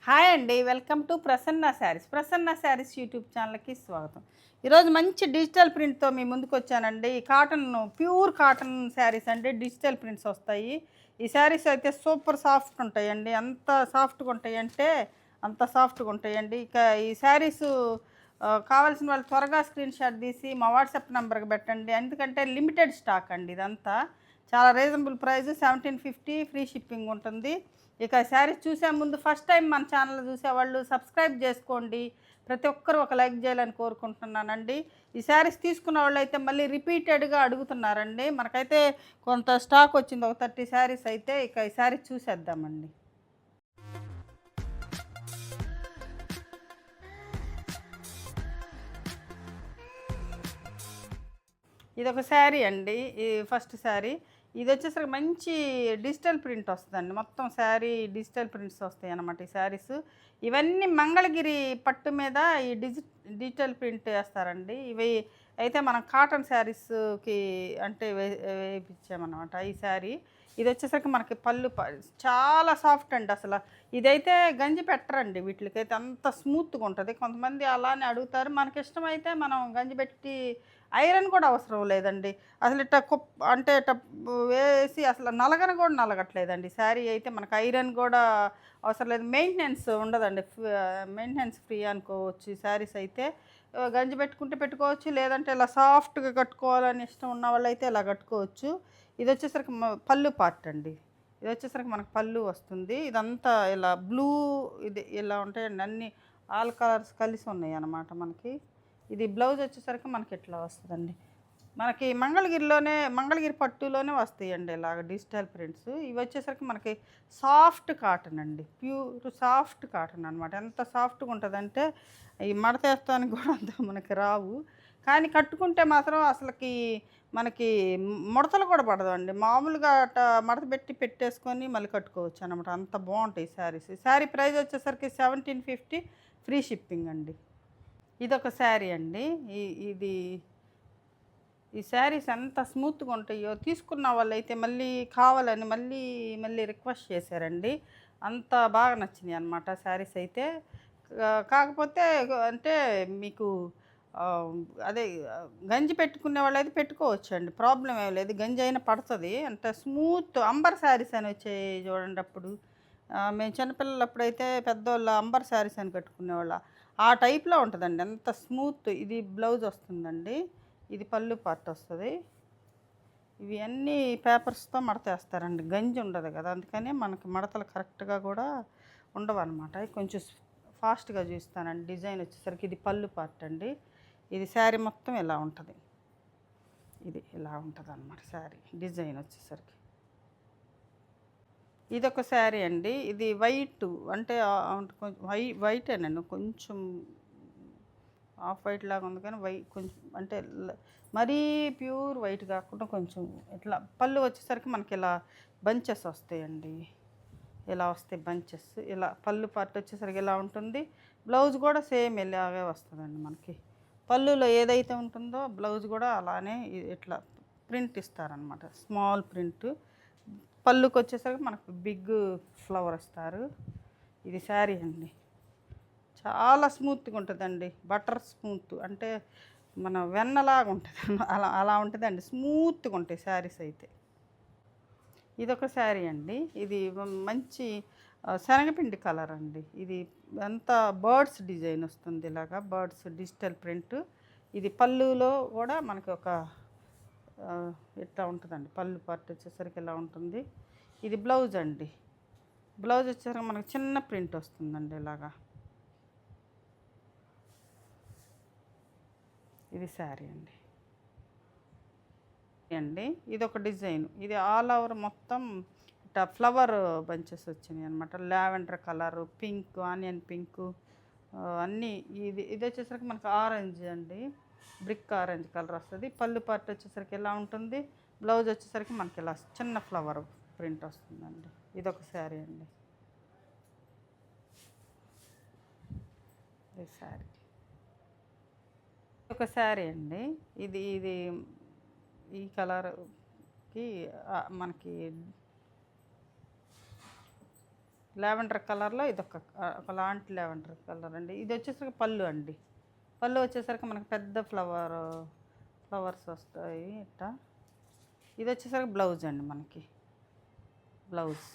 Hi అండి. Welcome to Prasanna saris. Prasanna saris YouTube ఛానల్‌కి స్వాగతం. ఈరోజు మంచి డిజిటల్ ప్రింట్‌తో మీ ముందుకొచ్చానండి. ఈ కాటన్ ప్యూర్ కాటన్ శారీస్ అండి. డిజిటల్ ప్రింట్స్ వస్తాయి. ఈ శారీస్ అయితే సూపర్ సాఫ్ట్ ఉంటాయండి. ఎంత సాఫ్ట్‌గా ఉంటాయంటే అంత సాఫ్ట్‌గా ఉంటాయండి. ఇక ఈ శారీసు కావాల్సిన వాళ్ళు త్వరగా స్క్రీన్ షాట్ తీసి మా వాట్సాప్ నంబర్‌కి పెట్టండి. ఎందుకంటే లిమిటెడ్ స్టాక్ అండి ఇదంతా. చాలా రీజనబుల్ ప్రైస్ 1750 ఫ్రీ షిప్పింగ్ ఉంటుంది. ఇక శారీస్ చూసే ముందు ఫస్ట్ టైం మన ఛానల్ చూసేవాళ్ళు సబ్స్క్రైబ్ చేసుకోండి. ప్రతి ఒక్కరు ఒక లైక్ చేయాలని కోరుకుంటున్నానండి. ఈ శారీస్ తీసుకున్న వాళ్ళైతే మళ్ళీ రిపీటెడ్గా అడుగుతున్నారండి. మనకైతే కొంత స్టాక్ వచ్చింది, ఒక 30 శారీస్ అయితే. ఇక ఈ శారీస్ చూసేద్దామండి. ఇదొక శారీ అండి. ఈ ఫస్ట్ శారీ. ఇదొచ్చేసరికి మంచి డిజిటల్ ప్రింట్ వస్తదండి. మొత్తం శారీ డిజిటల్ ప్రింట్స్ వస్తాయన్నమాట ఈ శారీసు. ఇవన్నీ మంగళగిరి పట్టు మీద ఈ డిజిటల్ ప్రింట్ ఏస్తారండి. ఇవి అయితే మనం కాటన్ శారీస్‌కి అంటే వేపిచ్చామన్నమాట ఈ శారీ. ఇదొచ్చేసరికి మనకి చాలా సాఫ్ట్ అండి అసల. ఇదైతే గంజి పెట్టరండి వీటిలకైతే, అంత స్మూత్‌గా ఉంటది. కొంతమంది అలానే అడుగుతారు. మనకిష్టమైతే మనం గంజి పెట్టి ఐరన్ కూడా అవసరం లేదండి. అసలు ఇట్టా అంటే వేసి అసలు నలగను కూడా నలగట్లేదండి. శారీ అయితే మనకు ఐరన్ గూడా అవసరం లేదు. మెయింటెనెన్స్ ఉండదండి. మెయింటెనెన్స్ ఫ్రీ అనుకోవచ్చు ఈ శారీస్ అయితే. గంజి పెట్టుకుంటే పెట్టుకోవచ్చు. లేదంటే ఇలా సాఫ్ట్‌గా కట్టుకోవాలని ఇష్టం ఉన్న వాళ్ళైతే ఇలా కట్టుకోవచ్చు. ఇదొచ్చేసరికి పళ్ళు పార్ట్ అండి. ఇదొచ్చేసరికి మనకు పళ్ళు వస్తుంది. ఇదంతా ఇలా బ్లూ, ఇది ఇలా ఉంటాయండి. అన్నీ ఆల్ కలర్స్ కలిసి ఉన్నాయన్నమాట మనకి. ఇది బ్లౌజ్ వచ్చేసరికి మనకి ఇట్లా వస్తదండి. మనకి మంగళగిరి పట్టులోనే వస్తాయండి ఇలాగ డిజిటల్ ప్రింట్స్. ఇవి వచ్చేసరికి మనకి సాఫ్ట్ కాటన్ అండి. ప్యూర్ సాఫ్ట్ కాటన్ అనమాట. ఎంత సాఫ్ట్‌గా ఉంటదంటే ఈ మడతేస్తానికి కూడా అంత మనకి రావు. కానీ కట్టుకుంటే మాత్రం అసలకి మనకి ముడతలు కూడా పడదండి. మామూలుగా మడత పెట్టి పెట్టేసుకొని మళ్ళీ కట్టుకోవచ్చనమాట. అంత బావుంటాయి శారీస్. శారీ ప్రైస్ వచ్చేసరికి 1750 ఫ్రీ షిప్పింగ్ అండి. ఇదొక శారీ అండి. ఈ ఇది ఈ శారీస్ ఎంత స్మూత్‌గా ఉంటాయో, తీసుకున్న వాళ్ళైతే మళ్ళీ కావాలని మళ్ళీ రిక్వెస్ట్ చేశారండి. అంత బాగా నచ్చినాయన్నమాట శారీస్ అయితే. కాకపోతే అంటే మీకు ఆహ్, అదే గంజి పెట్టుకునే వాళ్ళైతే పెట్టుకోవచ్చండి. ప్రాబ్లమ్ ఏమి లేదు. గంజి అయినా పడతది. అంత స్మూత్ అంబర్ శారీస్ అని వచ్చాయి చూడండి అప్పుడు. మేము చిన్నపిల్లలప్పుడైతే పెద్దోళ్ళు అంబర్ శారీస్ అని కట్టుకునేవాళ్ళం. ఆ టైప్‌లో ఉంటదండి. ఎంత స్మూత్. ఇది బ్లౌజ్ వస్తుందండి. ఇది పళ్ళు పార్ట్ వస్తది. ఇవి అన్నీ పేపర్స్‌తో మడతేస్తారండి. గంజి ఉండదు గదా! అందుకని మనకి మడతలు కరెక్ట్‌గా గూడా ఉండవనమాట. కొంచెం ఫాస్ట్‌గా చూస్తానండి. డిజైన్ వచ్చేసరికి ఇది పళ్ళు పార్ట్ అండి. ఇది శారీ మొత్తం ఇలా ఉంటది. ఇది ఇలా ఉంటదనమాట శారీ డిజైన్ వచ్చేసరికి. ఇదొక శారీ అండి. ఇది వైటు అంటే కొంచెం వైటేనండి. కొంచెం హాఫ్ వైట్ లాగా ఉంది కానీ కొంచెం అంటే మరీ ప్యూర్ వైట్ కాకుండా కొంచెం ఇట్లా పళ్ళు వచ్చేసరికి మనకి ఇలా బంచెస్ వస్తాయండి. ఇలా వస్తాయి బంచెస్. ఇలా పళ్ళు పార్ట్ వచ్చేసరికి ఇలా ఉంటుంది. బ్లౌజ్ కూడా సేమ్ ఇలాగే వస్తుందండి మనకి. పళ్ళులో ఏదైతే ఉంటుందో బ్లౌజ్ కూడా అలానే ఇట్లా ప్రింట్ ఇస్తారనమాట. Small print. పళ్ళుకి వచ్చేసరికి మనకు బిగ్ ఫ్లవర్ ఇస్తారు. ఇది శారీ అండి. చాలా స్మూత్‌గా ఉంటదండి. బటర్ స్మూత్ అంటే మన వెన్నలాగా ఉంటది. అలా అలా ఉంటదండి. స్మూత్‌గా ఉంటాయి శారీస్ అయితే. ఇదొక శారీ అండి. ఇది మంచి శనగపిండి కలర్ అండి. ఇది అంతా బర్డ్స్ డిజైన్ వస్తుంది. ఇలాగా బర్డ్స్ డిజిటల్ ప్రింట్. ఇది పళ్ళులో కూడా మనకి ఒక ఇట్లా ఉంటదండి. పళ్ళు పార్ట్ వచ్చేసరికి ఇలా ఉంటుంది. ఇది బ్లౌజ్ అండి. బ్లౌజ్ వచ్చేసరికి మనకు చిన్న ప్రింట్ వస్తుందండి ఇలాగా. ఇది శారీ అండి. ఇదొక డిజైన్. ఇది ఆల్ ఓవర్ మొత్తం ఇట్లా ఫ్లవర్ బంచెస్ వచ్చినాయి అనమాట. Lavender colour, pink, onion pink, అన్నీ. ఇదొచ్చేసరికి మనకు ఆరెంజ్ అండి. బ్రిక్ ఆరెంజ్ కలర్ వస్తది. పళ్ళు పార్ట్ వచ్చేసరికి ఇలా ఉంటుంది. బ్లౌజ్ వచ్చేసరికి మనకి ఇలా చిన్న ఫ్లవర్ ప్రింట్ వస్తుందండి. ఇదొక శారీ అండి. ఇది శారీ. ఒక శారీ అండి. ఇది ఇది ఈ కలర్‌కి మనకి లావెండర్ కలర్లో ఇదొక ఒకలాంటి లావెండర్ కలర్ అండి. ఇది వచ్చేసరికి పళ్ళు అండి. పళ్ళు వచ్చేసరికి మనకు పెద్ద ఫ్లవర్స్ వస్తాయి ఇట్లా. ఇది వచ్చేసరికి బ్లౌజ్ అండి మనకి. బ్లౌజ్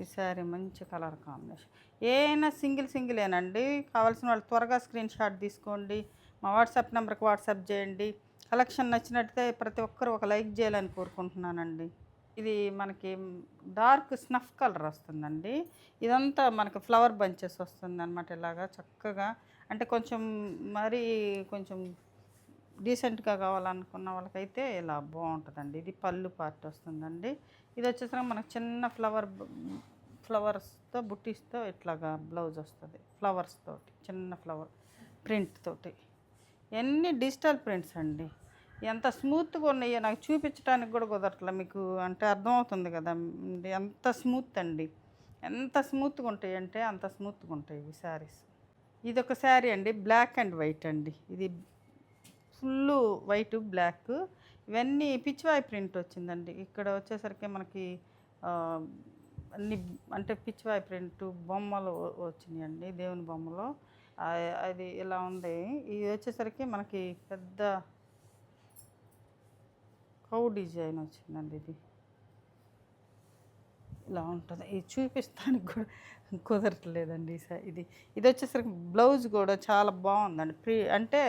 ఈ శారీ మంచి కలర్ కాంబినేషన్. ఏమైనా సింగిలేనండి. కావాల్సిన వాళ్ళు త్వరగా స్క్రీన్ షాట్ తీసుకోండి. మా వాట్సాప్ నెంబర్కి వాట్సాప్ చేయండి. కలెక్షన్ నచ్చినట్టయితే ప్రతి ఒక్కరు ఒక లైక్ చేయాలని కోరుకుంటున్నానండి. ఇది మనకి డార్క్ స్నఫ్ కలర్ వస్తుందండి. ఇదంతా మనకి ఫ్లవర్ బంచెస్ వస్తుందన్నమాట. ఇలాగా చక్కగా అంటే కొంచెం మరీ కొంచెం డీసెంట్గా కావాలనుకున్న వాళ్ళకైతే ఇలా బాగుంటుందండి. ఇది పళ్ళు పార్ట్ వస్తుందండి. ఇది వచ్చేసరికి మనకు చిన్న ఫ్లవర్స్తో బుట్టీస్తో ఇట్లాగా బ్లౌజ్ వస్తుంది. ఫ్లవర్స్ తోటి చిన్న ఫ్లవర్ ప్రింట్ తోటి. ఇవన్నీ డిజిటల్ ప్రింట్స్ అండి. ఎంత స్మూత్గా ఉన్నాయో నాకు చూపించడానికి కూడా కుదరట్లే మీకు. అంటే అర్థమవుతుంది కదా ఎంత స్మూత్ అండి. ఎంత స్మూత్గా ఉంటాయి అంటే అంత స్మూత్గా ఉంటాయి ఇవి శారీస్. ఇది ఒక శారీ అండి, బ్లాక్ అండ్ వైట్ అండి. ఇది ఫుల్ వైట్ బ్లాక్. ఇవన్నీ పిచ్చివాయి ప్రింట్ వచ్చిందండి. ఇక్కడ వచ్చేసరికి మనకి అన్ని అంటే పిచ్చివాయి ప్రింట్ బొమ్మలు వచ్చినాయండి, దేవుని బొమ్మలు. అది ఇలా ఉంది. ఇది వచ్చేసరికి మనకి పెద్ద కౌ డిజైన్ వచ్చిందండి. ఇది ఇలా ఉంటుంది. ఇది చూపిస్తానికి కూడా కుదరట్లేదండి. ఇది ఇది వచ్చేసరికి బ్లౌజ్ కూడా చాలా బాగుందండి. అంటే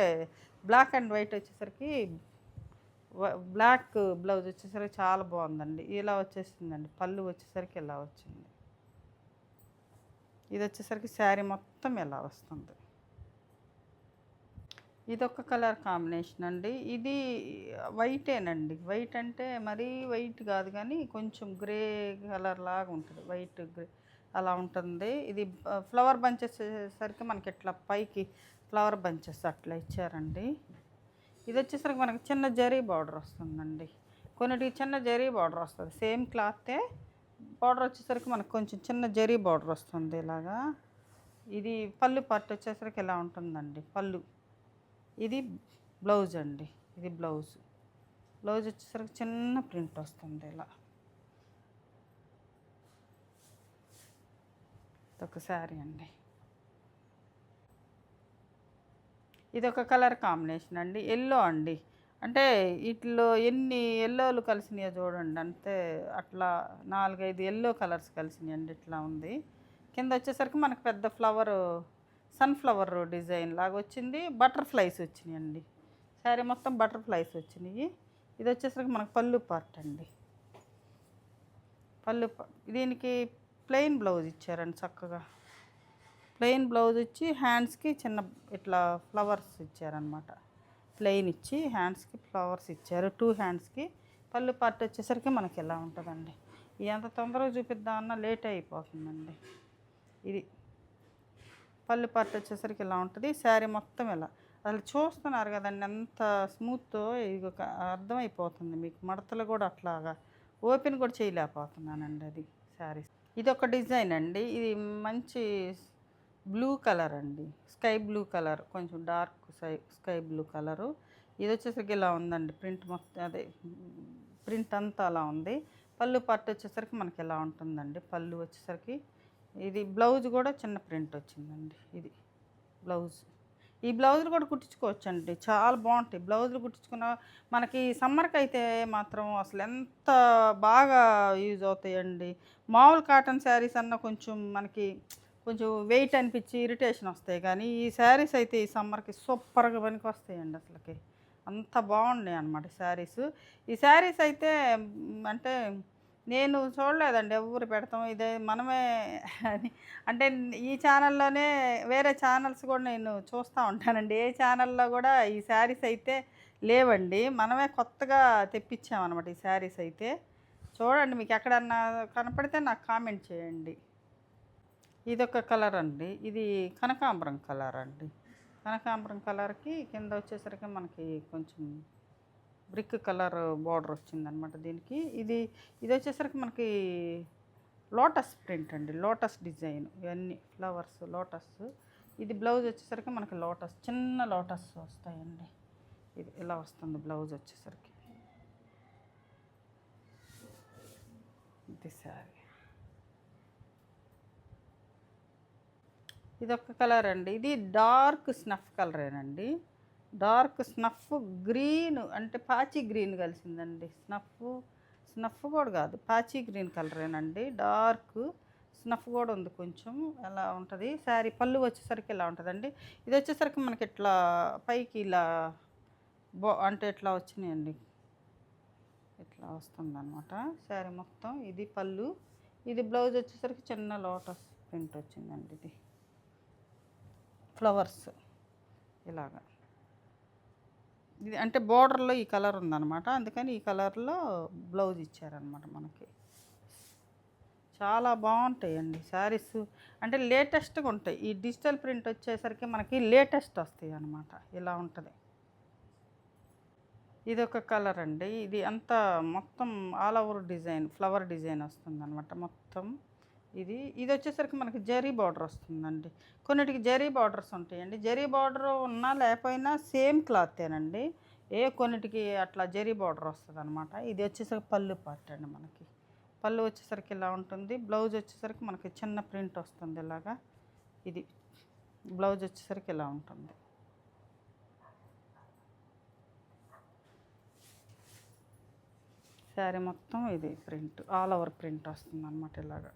బ్లాక్ అండ్ వైట్ వచ్చేసరికి బ్లాక్ బ్లౌజ్ వచ్చేసరికి చాలా బాగుందండి. ఇలా వచ్చేసిందండి. పళ్ళు వచ్చేసరికి ఇలా వచ్చింది. ఇది వచ్చేసరికి శారీ మొత్తం ఇలా వస్తుంది. ఇదొక కలర్ కాంబినేషన్ అండి. ఇది వైటేనండి. వైట్ అంటే మరీ వైట్ కాదు కానీ కొంచెం గ్రే కలర్ లాగా ఉంటుంది. వైట్ గ్రే అలా ఉంటుంది. ఇది ఫ్లవర్ బంచెస్ వచ్చేసరికి మనకి ఇట్లా పైకి ఫ్లవర్ బంచెస్ అట్లా ఇచ్చారండి. ఇది వచ్చేసరికి మనకి చిన్న జరీ బార్డర్ వస్తుందండి. కొన్నిటికి చిన్న జరీ బార్డర్ వస్తుంది. సేమ్ క్లాతే బార్డర్ వచ్చేసరికి మనకు కొంచెం చిన్న జరీ బార్డర్ వస్తుంది ఇలాగా. ఇది పళ్ళు పార్ట్ వచ్చేసరికి ఇలా ఉంటుందండి పళ్ళు. ఇది బ్లౌజ్ అండి. ఇది బ్లౌజ్ వచ్చేసరికి చిన్న ప్రింట్ వస్తుంది ఇలా. ఇదొక శారీ అండి. ఇదొక కలర్ కాంబినేషన్ అండి, ఎల్లో అండి. అంటే వీటిలో ఎన్ని ఎల్లోలు కలిసినాయో చూడండి. అంతే అట్లా 4-5 ఎల్లో కలర్స్ కలిసినాయి అండి. ఇట్లా ఉంది. కింద వచ్చేసరికి మనకు పెద్ద సన్ఫ్లవర్ డిజైన్ లాగా వచ్చింది. బటర్ఫ్లైస్ వచ్చినాయి అండి. శారీ మొత్తం బటర్ఫ్లైస్ వచ్చినాయి. ఇది వచ్చేసరికి మనకు పళ్ళు పార్ట్ అండి. దీనికి ప్లెయిన్ బ్లౌజ్ ఇచ్చారండి. చక్కగా ప్లెయిన్ బ్లౌజ్ ఇచ్చి హ్యాండ్స్కి చిన్న ఇట్లా ఫ్లవర్స్ ఇచ్చారనమాట. ప్లెయిన్ ఇచ్చి హ్యాండ్స్కి ఫ్లవర్స్ ఇచ్చారు. 2 హ్యాండ్స్కి. పళ్ళు పార్ట్ వచ్చేసరికి మనకి ఎలా ఉంటుందండి. ఎంత తొందరగా చూపిద్దామన్నా లేట్ అయిపోతుందండి. ఇది పళ్ళు పార్ట్ వచ్చేసరికి ఇలా ఉంటుంది. శారీ మొత్తం ఇలా అసలు చూస్తున్నారు కదండి ఎంత స్మూత్తో. ఇది ఒక అర్థమైపోతుంది మీకు. మడతలు కూడా అట్లాగా ఓపెన్ కూడా చేయలేకపోతున్నానండి. అది శారీస్. ఇది ఒక డిజైన్ అండి. ఇది మంచి బ్లూ కలర్ అండి. స్కై బ్లూ కలర్, కొంచెం డార్క్ స్కై బ్లూ కలరు. ఇది వచ్చేసరికి ఇలా ఉందండి. ప్రింట్ మొత్తం అదే ప్రింట్ అంతా అలా ఉంది. పళ్ళు పార్ట్ వచ్చేసరికి మనకి ఎలా ఉంటుందండి. పళ్ళు వచ్చేసరికి ఇది బ్లౌజ్ కూడా చిన్న ప్రింట్ వచ్చిందండి. ఇది బ్లౌజ్. ఈ బ్లౌజులు కూడా కుట్టించుకోవచ్చండి. చాలా బాగుంటాయి బ్లౌజులు కుట్టించుకున్న. మనకి సమ్మర్కి అయితే మాత్రం అసలు ఎంత బాగా యూజ్ అవుతాయండి. మామూలు కాటన్ శారీస్ అన్న కొంచెం మనకి కొంచెం వెయిట్ అనిపించి ఇరిటేషన్ వస్తాయి. కానీ ఈ శారీస్ అయితే ఈ సమ్మర్కి సూపర్గా పనికి వస్తాయండి. అసలుకి అంత బాగున్నాయి అన్నమాట శారీస్. ఈ శారీస్ అయితే అంటే నేను చూడలేదండి ఎవరు పెడతాం. ఇదే మనమే అని అంటే ఈ ఛానల్లోనే వేరే ఛానల్స్ కూడా నేను చూస్తూ ఉంటానండి. ఏ ఛానల్లో కూడా ఈ శారీస్ అయితే లేవండి. మనమే కొత్తగా తెప్పించామన్నమాట ఈ శారీస్ అయితే. చూడండి మీకు ఎక్కడన్నా కనపడితే నాకు కామెంట్ చేయండి. ఇదొక కలర్ అండి. ఇది కనకాంబరం కలర్ అండి. కనకాంబరం కలర్కి కింద వచ్చేసరికి మనకి కొంచెం బ్రిక్ కలర్ బార్డర్ వచ్చిందనమాట దీనికి. ఇది వచ్చేసరికి మనకి లోటస్ ప్రింట్ అండి. Lotus design. ఇవన్నీ ఫ్లవర్స్ లోటస్. ఇది బ్లౌజ్ వచ్చేసరికి మనకి లోటస్, చిన్న లోటస్ వస్తాయండి. ఇది ఇలా వస్తుంది బ్లౌజ్ వచ్చేసరికి. ఇది శారీ. ఇదొక కలర్ అండి. ఇది డార్క్ స్నఫ్ కలరేనండి. డార్క్ స్నఫ్ గ్రీన్ అంటే పాచి గ్రీన్ కలిసిందండి. స్నఫ్ కూడా కాదు, పాచి గ్రీన్ కలరేనండి. డార్క్ స్నఫ్ కూడా ఉంది కొంచెం. ఎలా ఉంటుంది శారీ పళ్ళు వచ్చేసరికి ఇలా ఉంటుందండి. ఇది వచ్చేసరికి మనకి ఇట్లా పైకి ఇలా అంటే ఇట్లా వచ్చినాయండి. ఇట్లా వస్తుందన్నమాట శారీ మొత్తం. ఇది పళ్ళు. ఇది బ్లౌజ్ వచ్చేసరికి చిన్న లోటస్ ప్రింట్ వచ్చిందండి. ఇది ఫ్లవర్స్ ఇలాగా. ఇది అంటే బోర్డర్లో ఈ కలర్ ఉందన్నమాట, అందుకని ఈ కలర్లో బ్లౌజ్ ఇచ్చారనమాట మనకి. చాలా బాగుంటాయండి శారీస్. అంటే లేటెస్ట్గా ఉంటాయి. ఈ డిజిటల్ ప్రింట్ వచ్చేసరికి మనకి లేటెస్ట్ వస్తాయి అన్నమాట. ఇలా ఉంటుంది. ఇది ఒక కలర్ అండి. ఇది అంతా మొత్తం all over design flower design వస్తుందన్నమాట మొత్తం. ఇది వచ్చేసరికి మనకి జరీ బార్డర్ వస్తుందండి. కొన్నిటికి జరీ బార్డర్స్ ఉంటాయండి. జరీ బార్డర్ ఉన్నా లేకపోయినా సేమ్ క్లాతేనండి. కొన్నిటికి అట్లా జరీ బార్డర్ వస్తుంది అనమాట. ఇది వచ్చేసరికి పళ్ళు పార్ట్ అండి మనకి. పళ్ళు వచ్చేసరికి ఇలా ఉంటుంది. బ్లౌజ్ వచ్చేసరికి మనకి చిన్న ప్రింట్ వస్తుంది ఇలాగా. ఇది బ్లౌజ్ వచ్చేసరికి ఇలా ఉంటుంది. శారీ మొత్తం ఇది ప్రింట్ ఆల్ ఓవర్ ప్రింట్ వస్తుంది అనమాట ఇలాగా.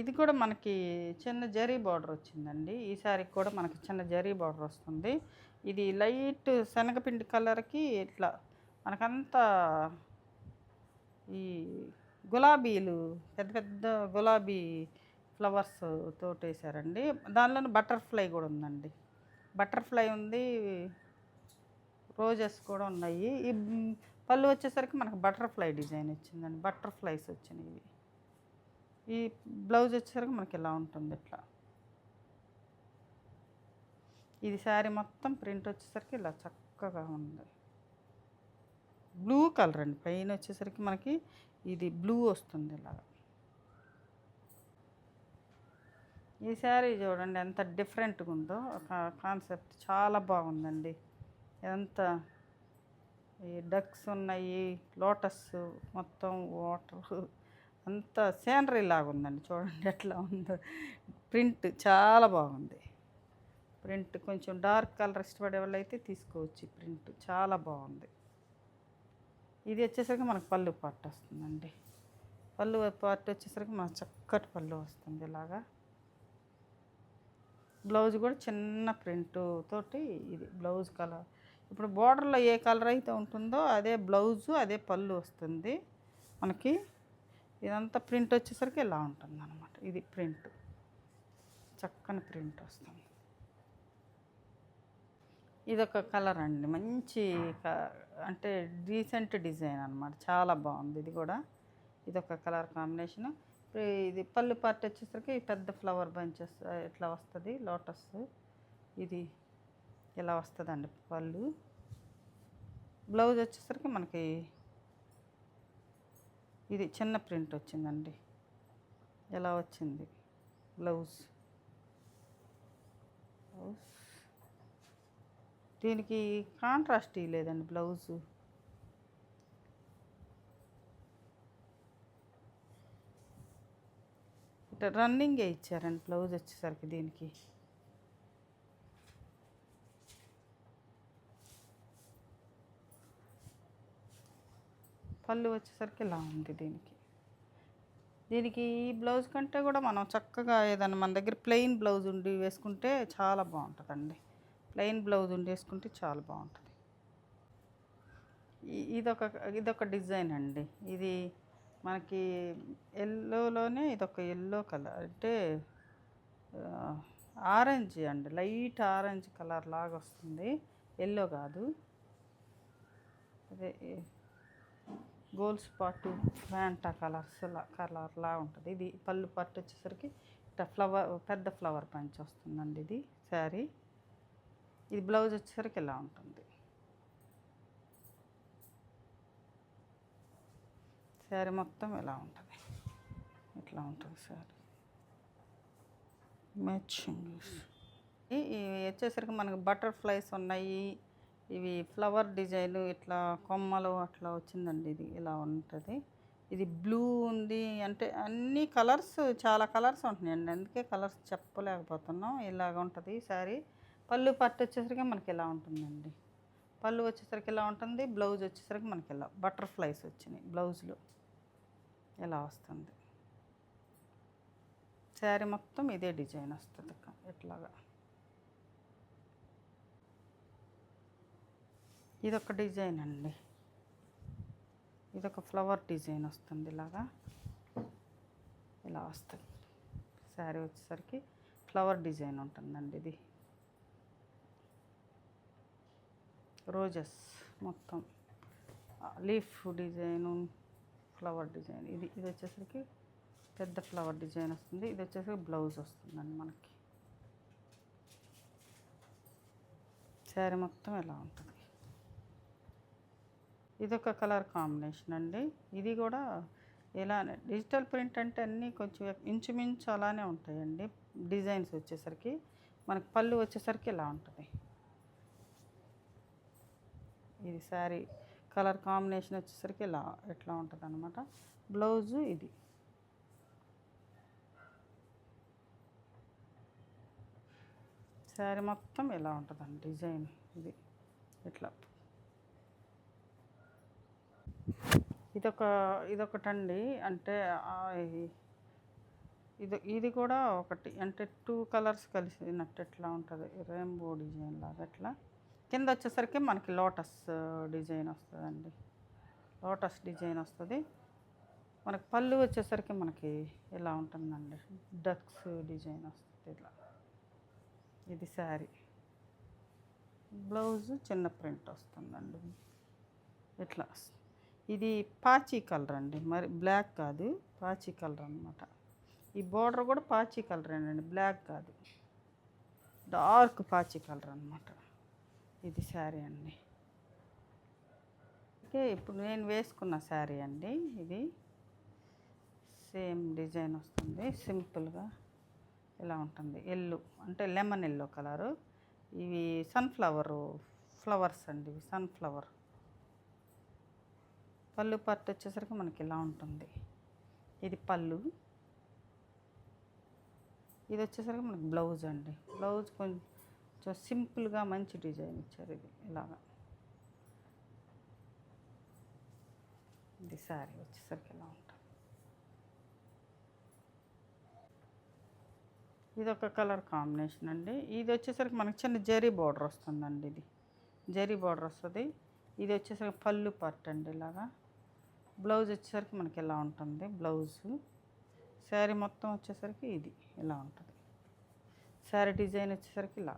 ఇది కూడా మనకి చిన్న జరీ బార్డర్ వచ్చిందండి. ఈ శారీకి కూడా మనకి చిన్న జరీ బార్డర్ వస్తుంది. ఇది లైట్ శనగపిండి కలర్కి ఇట్లా మనకంతా ఈ గులాబీలు పెద్ద పెద్ద గులాబీ ఫ్లవర్స్ తోటి వేసారండి. దానిలోనే బటర్ఫ్లై కూడా ఉందండి. బటర్ఫ్లై ఉంది, రోజెస్ కూడా ఉన్నాయి. ఈ పళ్ళు వచ్చేసరికి మనకు బటర్ఫ్లై డిజైన్ వచ్చిందండి. బటర్ఫ్లైస్ వచ్చినాయి. ఈ బ్లౌజ్ వచ్చేసరికి మనకి ఇలా ఉంటుంది ఇట్లా. ఇది శారీ మొత్తం ప్రింట్ వచ్చేసరికి ఇలా చక్కగా ఉంది. బ్లూ కలర్ అండి. పైన వచ్చేసరికి మనకి ఇది బ్లూ వస్తుంది ఇలాగా. ఈ శారీ చూడండి ఎంత డిఫరెంట్గా ఉందో. ఒక కాన్సెప్ట్ చాలా బాగుందండి. ఎంత ఈ డక్స్ ఉన్నాయి, లోటస్ మొత్తం వాటర్ అంత సీనరీ లాగా ఉందండి. చూడండి ఎట్లా ఉందో. ప్రింట్ చాలా బాగుంది. ప్రింట్ కొంచెం డార్క్ కలర్ ఇష్టపడే వాళ్ళు అయితే తీసుకోవచ్చు. ప్రింట్ చాలా బాగుంది. ఇది వచ్చేసరికి మనకు పళ్ళు పార్ట్ వస్తుందండి. పళ్ళు పార్ట్ వచ్చేసరికి మనకు చక్కటి పళ్ళు వస్తుంది ఇలాగా. బ్లౌజ్ కూడా చిన్న ప్రింట్ తోటి ఇది బ్లౌజ్ కలర్. ఇప్పుడు బోర్డర్లో ఏ కలర్ అయితే ఉంటుందో అదే బ్లౌజు అదే పళ్ళు వస్తుంది మనకి. ఇదంతా ప్రింట్ వచ్చేసరికి ఇలా ఉంటుంది అన్నమాట. ఇది ప్రింట్ చక్కని ప్రింట్ వస్తుంది. ఇదొక కలర్ అండి. మంచి అంటే డీసెంట్ డిజైన్ అనమాట. చాలా బాగుంది ఇది కూడా. ఇదొక కలర్ కాంబినేషను. ఇది పళ్ళు పార్ట్ వచ్చేసరికి పెద్ద ఫ్లవర్ బంచెస్ ఇట్లా వస్తుంది లోటస్. ఇది ఇలా వస్తుందండి పళ్ళు. బ్లౌజ్ వచ్చేసరికి మనకి ఇది చిన్న ప్రింట్ వచ్చిందండి. ఎలా వచ్చింది బ్లౌజ్. దీనికి కాంట్రాస్ట్ లేదండి బ్లౌజు. ఇట్లా రన్నింగే ఇచ్చారండి బ్లౌజ్ వచ్చేసరికి దీనికి. పళ్ళు వచ్చేసరికి ఇలా ఉంది దీనికి ఈ బ్లౌజ్ కంటే కూడా మనం చక్కగా ఏదైనా మన దగ్గర ప్లెయిన్ బ్లౌజ్ ఉండి వేసుకుంటే చాలా బాగుంటుందండి. ప్లెయిన్ బ్లౌజ్ ఉండి వేసుకుంటే చాలా బాగుంటుంది. ఇదొక డిజైన్ అండి. ఇది మనకి ఎల్లోలోనే ఇదొక ఎల్లో కలర్ అంటే ఆరెంజ్ అండి. లైట్ ఆరెంజ్ కలర్ లాగా వస్తుంది. ఎల్లో కాదు, అదే గోల్డ్ స్పాట్ ఫ్యాంటా కలర్లా ఉంటుంది. ఇది పళ్ళు పట్టు వచ్చేసరికి ఇట్లా పెద్ద ఫ్లవర్ పంచ్ వస్తుందండి ఇది శారీ. ఇది బ్లౌజ్ వచ్చేసరికి ఇలా ఉంటుంది. శారీ మొత్తం ఇలా ఉంటుంది. ఇట్లా ఉంటుంది శారీ మ్యాచింగ్. ఇవి వచ్చేసరికి మనకు బటర్ఫ్లైస్ ఉన్నాయి. ఇవి ఫ్లవర్ డిజైన్ ఇట్లా కొమ్మలు అట్లా వచ్చిందండి. ఇది ఇలా ఉంటుంది. ఇది బ్లూ ఉంది. అంటే అన్ని కలర్స్, చాలా కలర్స్ ఉంటున్నాయండి. అందుకే కలర్స్ చెప్పలేకపోతున్నాం. ఇలాగ ఉంటుంది శారీ. పళ్ళు పట్టు వచ్చేసరికి మనకి ఇలా ఉంటుందండి. పళ్ళు వచ్చేసరికి ఇలా ఉంటుంది. బ్లౌజ్ వచ్చేసరికి మనకి ఇలా బటర్ఫ్లైస్ వచ్చినాయి బ్లౌజ్లో. ఇలా వస్తుంది. శారీ మొత్తం ఇదే డిజైన్ వస్తుంది ఇట్లాగా. ఇదొక డిజైన్ అండి. ఇదొక ఫ్లవర్ డిజైన్ వస్తుంది. ఇలాగా ఇలా వస్తుంది. శారీ వచ్చేసరికి ఫ్లవర్ డిజైన్ ఉంటుందండి. ఇది రోజెస్ మొత్తం లీఫ్ డిజైను, ఫ్లవర్ డిజైన్. ఇది వచ్చేసరికి పెద్ద ఫ్లవర్ డిజైన్ వస్తుంది. ఇది వచ్చేసరికి బ్లౌజ్ వస్తుందండి మనకి. శారీ మొత్తం ఇలా ఉంటుంది. ఇదొక కలర్ కాంబినేషన్ అండి. ఇది కూడా ఇలానే డిజిటల్ ప్రింట్ అంటే అన్నీ కొంచెం ఇంచుమించు అలానే ఉంటాయండి. డిజైన్స్ వచ్చేసరికి మనకి పళ్ళు వచ్చేసరికి ఇలా ఉంటుంది. ఇది శారీ కలర్ కాంబినేషన్ వచ్చేసరికి ఇలా ఎట్లా ఉంటుంది అనమాట. బ్లౌజు ఇది. శారీ మొత్తం ఇలా ఉంటుందండి డిజైన్. ఇది ఇట్లా. ఇదొకటండి. అంటే ఇది కూడా ఒకటి. అంటే 2 కలర్స్ కలిసినట్టు ఎట్లా ఉంటుంది. రెయిన్బో డిజైన్ లాగా ఎట్లా. కింద వచ్చేసరికి మనకి లోటస్ డిజైన్ వస్తుందండి. లోటస్ డిజైన్ వస్తుంది. మనకి పళ్ళు వచ్చేసరికి మనకి ఇలా ఉంటుందండి. డక్స్ డిజైన్ వస్తుంది ఇట్లా. ఇది శారీ. బ్లౌజ్ చిన్న ప్రింట్ వస్తుందండి ఇట్లా. ఇది పాచీ కలర్ అండి. మరి బ్లాక్ కాదు, పాచీ కలర్ అనమాట. ఈ బోర్డర్ కూడా పాచీ కలరేనండి, బ్లాక్ కాదు, డార్క్ పాచీ కలర్ అనమాట. ఇది శారీ అండి. ఓకే, ఇప్పుడు నేను వేసుకున్న శారీ అండి. ఇది సేమ్ డిజైన్ వస్తుంది. సింపుల్గా ఇలా ఉంటుంది. ఎల్లో అంటే లెమన్ ఎల్లో కలరు. ఇవి ఫ్లవర్స్ అండి. ఇవి సన్ఫ్లవర్. పళ్ళు పట్టు వచ్చేసరికి మనకి ఇలా ఉంటుంది. ఇది పళ్ళు. ఇది వచ్చేసరికి మనకి బ్లౌజ్ అండి. బ్లౌజ్ కొంచెం సింపుల్గా మంచి డిజైన్ ఇచ్చారు. ఇది ఇలాగా. ఇది శారీ వచ్చేసరికి ఇలా ఉంటుంది. ఇది ఒక కలర్ కాంబినేషన్ అండి. ఇది వచ్చేసరికి మనకి చిన్న జరీ బార్డర్ వస్తుందండి. ఇది జరీ బార్డర్ వస్తుంది. ఇది వచ్చేసరికి పళ్ళు పట్టు అండి ఇలాగా. బ్లౌజ్ వచ్చేసరికి మనకి ఇలా ఉంటుంది బ్లౌజు. శారీ మొత్తం వచ్చేసరికి ఇది ఇలా ఉంటుంది. శారీ డిజైన్ వచ్చేసరికి ఇలా.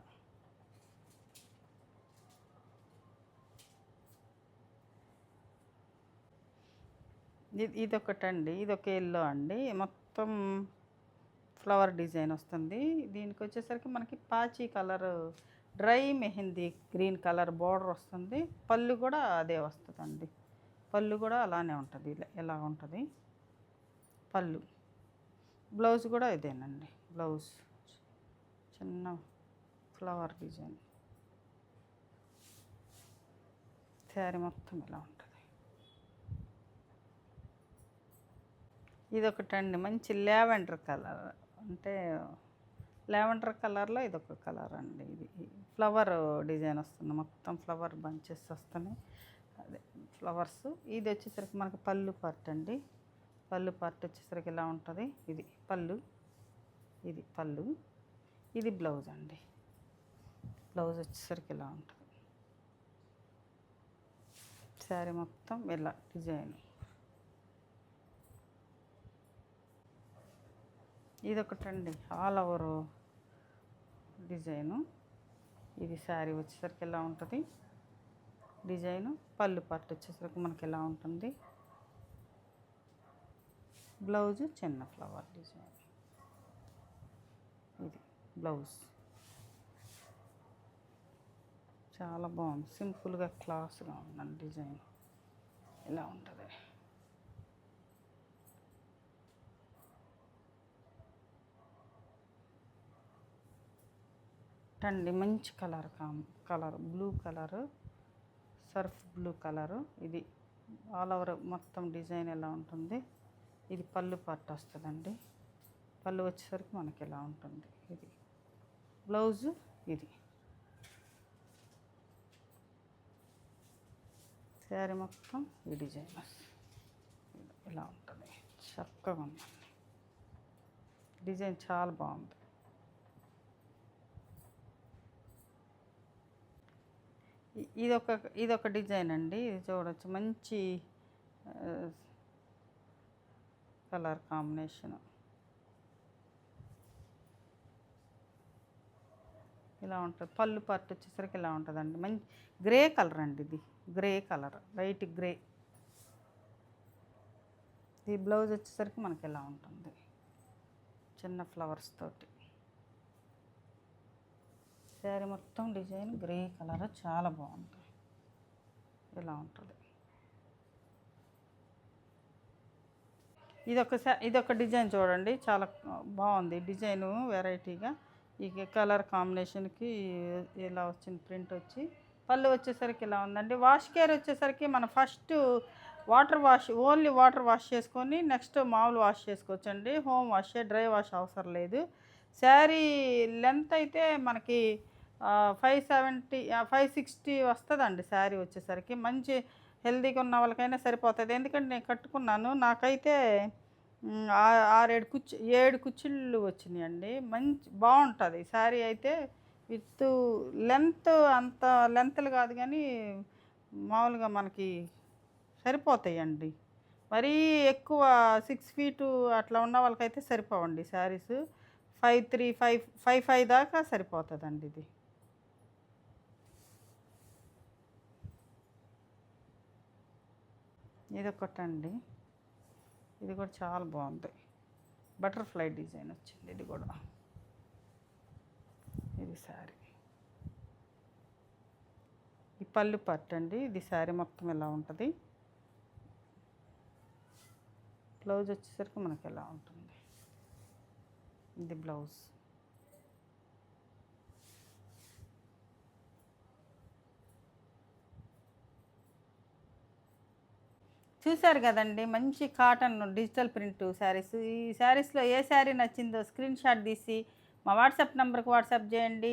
ఇదొకటండి. ఇదొక ఎల్లో అండి. మొత్తం ఫ్లవర్ డిజైన్ వస్తుంది. దీనికి వచ్చేసరికి మనకి పాచీ colour, dry mehndi green colour border వస్తుంది. పళ్ళు కూడా అదే వస్తుందండి. పళ్ళు కూడా అలానే ఉంటుంది. ఇలా ఉంటుంది పళ్ళు. బ్లౌజ్ కూడా ఇదేనండి. బ్లౌజ్ చిన్న ఫ్లవర్ డిజైన్. శారీ మొత్తం ఇలా ఉంటుంది. ఇదొకటండి. మంచి లావెండర్ కలర్. అంటే లావెండర్ కలర్లో ఇదొక కలర్ అండి. ఇది ఫ్లవర్ డిజైన్ వస్తుంది. మొత్తం ఫ్లవర్ బంచెస్ వస్తున్నాయి. అదే ఫ్లవర్స్. ఇది వచ్చేసరికి మనకి పళ్ళు పార్ట్ అండి. పళ్ళు పార్ట్ వచ్చేసరికి ఇలా ఉంటుంది. ఇది పళ్ళు. ఇది పళ్ళు. ఇది బ్లౌజ్ అండి. బ్లౌజ్ వచ్చేసరికి ఇలా ఉంటుంది. శారీ మొత్తం ఇలా డిజైన్. ఇదొకటండి. All over design. ఇది శారీ వచ్చేసరికి ఇలా ఉంటుంది డిజైను. పళ్ళు పార్ట్ వచ్చేసరికి మనకి ఇలా ఉంటుంది. బ్లౌజ్ చిన్న ఫ్లవర్ డిజైన్. ఇది బ్లౌజ్. చాలా బాగుంది. సింపుల్గా క్లాస్గా ఉందండి డిజైన్. ఇలా ఉంటుంది. అండి మంచి colour blue colour, Surf blue colour. ఇది ఆల్ ఓవర్ మొత్తం డిజైన్ ఎలా ఉంటుంది. ఇది పళ్ళు పార్ట్ వస్తుందండి. పళ్ళు వచ్చేసరికి మనకి ఇలా ఉంటుంది. ఇది బ్లౌజు, ఇది శారీ మొత్తం ఈ డిజైన్ ఇలా ఉంటుంది. చక్కగా ఉందండి, డిజైన్ చాలా బాగుంది. ఇదొక డిజైన్ అండి. ఇది చూడవచ్చు, మంచి కలర్ కాంబినేషన్ ఇలా ఉంటుంది. పళ్ళు పార్ట్ వచ్చేసరికి ఇలా ఉంటుందండి. మంచి గ్రే కలర్ అండి, ఇది గ్రే కలర్, లైట్ గ్రే. ఈ బ్లౌజ్ వచ్చేసరికి మనకి ఇలా ఉంటుంది, చిన్న ఫ్లవర్స్ తోటి. శారీ మొత్తం డిజైన్ గ్రే కలర్ చాలా బాగుంది, ఇలా ఉంటుంది. ఇదొక డిజైన్ చూడండి, చాలా బాగుంది డిజైను, వెరైటీగా. ఈ కలర్ కాంబినేషన్కి ఇలా వచ్చింది ప్రింట్ వచ్చి. పళ్ళు వచ్చేసరికి ఇలా ఉందండి. వాష్ కేర్ వచ్చేసరికి మనం ఫస్ట్ ఓన్లీ వాటర్ వాష్ చేసుకొని నెక్స్ట్ మామూలు వాష్ చేసుకోవచ్చండి. హోమ్ వాష్, డ్రై వాష్ అవసరం లేదు. శారీ లెంత్ అయితే మనకి 570 560 వస్తుందండి శారీ వచ్చేసరికి. మంచి హెల్తీగా ఉన్న వాళ్ళకైనా సరిపోతుంది. ఎందుకంటే నేను కట్టుకున్నాను, నాకైతే 7 కుచ్చిళ్ళు వచ్చినాయండి. మంచి బాగుంటుంది శారీ అయితే. విత్ లెంత్ అంత లెంత్లు కాదు కానీ మామూలుగా మనకి సరిపోతాయండి. మరీ ఎక్కువ 6 ఫీటు అట్లా ఉన్న వాళ్ళకైతే సరిపోవండి శారీస్. 5'3", 5'5" దాకా సరిపోతుందండి ఇది. ఇదొకటండి, ఇది కూడా చాలా బాగుంది. బటర్ఫ్లై డిజైన్ వచ్చింది ఇది కూడా. ఇది శారీ, ఈ పళ్ళు పార్ట్ అండి. ఇది శారీ మొత్తం ఇలా ఉంటుంది. బ్లౌజ్ వచ్చేసరికి మనకి ఎలా ఉంటుంది. ఇది బ్లౌజ్. చూశారు కదండి, మంచి కాటన్ డిజిటల్ ప్రింట్ శారీస్. ఈ శారీస్లో ఏ శారీ నచ్చిందో స్క్రీన్ షాట్ తీసి మా వాట్సాప్ నెంబర్కి వాట్సాప్ చేయండి.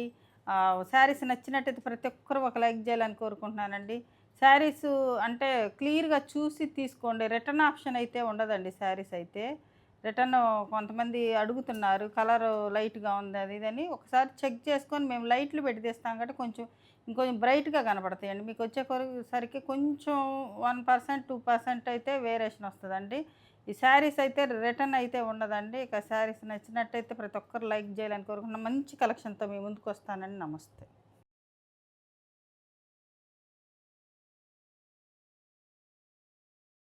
శారీస్ నచ్చినట్టయితే ప్రతి ఒక్కరు ఒక లైక్ చేయాలని కోరుకుంటున్నానండి. శారీస్ అంటే క్లియర్గా చూసి తీసుకోండి. రిటర్న్ ఆప్షన్ అయితే ఉండదండి శారీస్ అయితే. రిటర్న్ కొంతమంది అడుగుతున్నారు, కలర్ లైట్గా ఉంది అది ఇదని. ఒకసారి చెక్ చేసుకొని, మేము లైట్లు పెట్టి తీస్తాం కాబట్టి ఇంకొంచెం బ్రైట్గా కనపడతాయండి. మీకు వచ్చేసరికి కొంచెం 1% 2% అయితే వేరియేషన్ వస్తుందండి. ఈ శారీస్ అయితే రిటర్న్ అయితే ఉండదండి. ఇక శారీస్ నచ్చినట్టయితే ప్రతి ఒక్కరు లైక్ చేయాలని కోరుకుంటున్నాం. మంచి కలెక్షన్తో మీ ముందుకు వస్తానండి. నమస్తే.